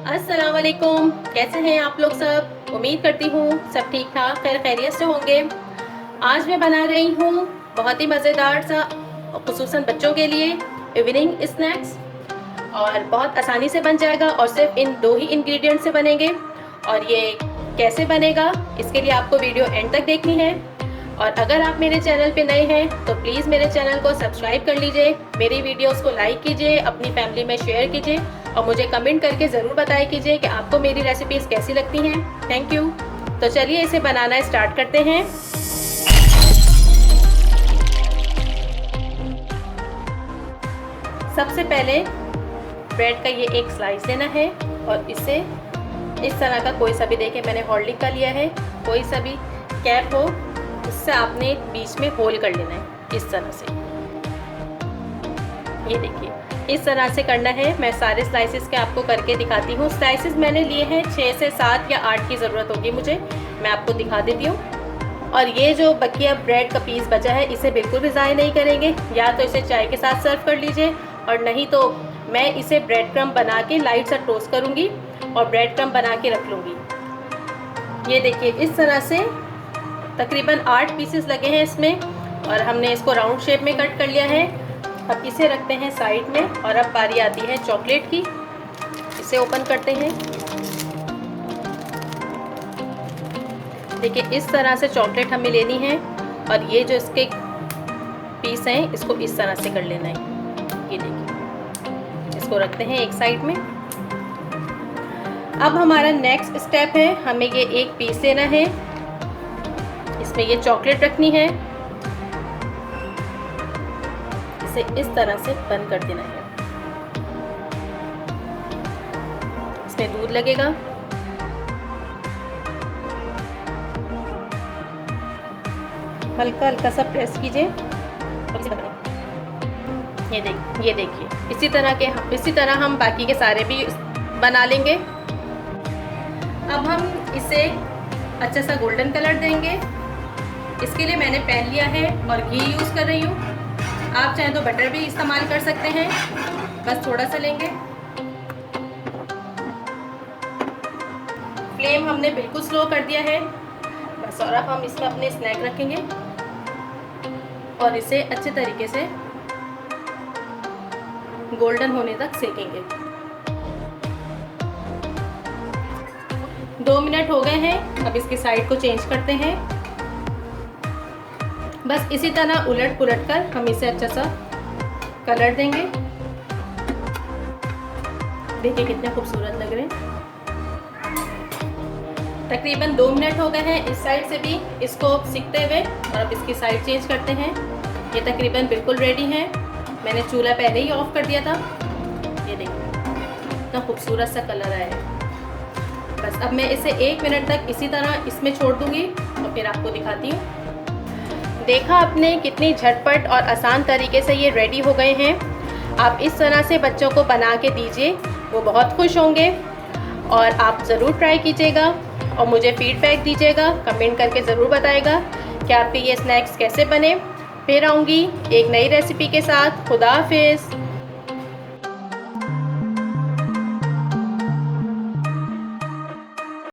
अस्सलाम वालेकुम। कैसे हैं आप लोग सब? उम्मीद करती हूँ सब ठीक ठाक खैर खैरियत से होंगे। आज मैं बना रही हूँ बहुत ही मज़ेदार सा, खुसूसन बच्चों के लिए इवनिंग स्नैक्स, और बहुत आसानी से बन जाएगा और सिर्फ इन 2 ही इंग्रेडिएंट से बनेंगे। और ये कैसे बनेगा इसके लिए आपको वीडियो एंड तक देखनी है। और अगर आप मेरे चैनल पे नए हैं तो प्लीज़ मेरे चैनल को सब्सक्राइब कर लीजिए, मेरी वीडियोस को लाइक कीजिए, अपनी फैमिली में शेयर कीजिए और मुझे कमेंट करके ज़रूर बताया कीजिए कि आपको मेरी रेसिपीज़ कैसी लगती हैं। Thank you. तो चलिए इसे बनाना स्टार्ट करते हैं। सबसे पहले ब्रेड का ये एक स्लाइस लेना है और इसे इस तरह का कोई सा भी, देखिए मैंने हॉल्डिंग का लिया है, कोई सा भी कैप हो उससे आपने बीच में होल कर लेना है इस तरह से। ये देखिए इस तरह से करना है। मैं सारे स्लाइसेस के आपको करके दिखाती हूँ। स्लाइसेस मैंने लिए हैं 6 से 7 या 8 की ज़रूरत होगी मुझे, मैं आपको दिखा देती हूँ। और ये जो बकिया ब्रेड का पीस बचा है इसे बिल्कुल भी ज़ाया नहीं करेंगे, या तो इसे चाय के साथ सर्व कर लीजिए और नहीं तो मैं इसे ब्रेड क्रम्ब बना के लाइट सा टोस्ट करूँगी और ब्रेड क्रम्ब बना के रख लूँगी। ये देखिए इस तरह से तकरीबन 8 पीसेस लगे हैं इसमें और हमने इसको राउंड शेप में कट कर लिया है। अब इसे रखते हैं साइड में और अब बारी आती है चॉकलेट की। इसे ओपन करते हैं। देखिए इस तरह से चॉकलेट हमें लेनी है और ये जो इसके पीस हैं इसको इस तरह से कर लेना है। ये देखिए इसको रखते हैं एक साइड में। अब हमारा नेक्स्ट स्टेप है, हमें ये एक पीस लेना है, इसमें ये चॉकलेट रखनी है, इसे इस तरह से बंद कर देना है। इसमें दूध लगेगा। हल्का हल्का सा प्रेस कीजिए। ये देखिए इसी तरह हम बाकी के सारे भी बना लेंगे। अब हम इसे अच्छा सा गोल्डन कलर देंगे। इसके लिए मैंने पैन लिया है और घी यूज़ कर रही हूँ। आप चाहें तो बटर भी इस्तेमाल कर सकते हैं, बस थोड़ा सा लेंगे। फ्लेम हमने बिल्कुल स्लो कर दिया है बस। और अब हम इसमें अपने स्नैक रखेंगे और इसे अच्छे तरीके से गोल्डन होने तक सेकेंगे। 2 मिनट हो गए हैं। अब इसकी साइड को चेंज करते हैं। बस इसी तरह उलट पुलट कर हम इसे अच्छा सा कलर देंगे। देखिए कितने खूबसूरत लग रहे हैं। तकरीबन 2 मिनट हो गए हैं इस साइड से भी इसको सिकते हुए, और अब इसकी साइड चेंज करते हैं। ये तकरीबन बिल्कुल रेडी है। मैंने चूल्हा पहले ही ऑफ कर दिया था। ये देखिए कितना खूबसूरत सा कलर आया है। बस अब मैं इसे 1 मिनट तक इसी तरह इसमें छोड़ दूंगी और फिर आपको दिखाती हूँ। देखा आपने कितनी झटपट और आसान तरीके से ये रेडी हो गए हैं। आप इस तरह से बच्चों को बना के दीजिए, वो बहुत खुश होंगे। और आप ज़रूर ट्राई कीजिएगा और मुझे फीडबैक दीजिएगा, कमेंट करके ज़रूर बताएगा कि आपके ये स्नैक्स कैसे बने। फिर आऊँगी एक नई रेसिपी के साथ। खुदा हाफिज़।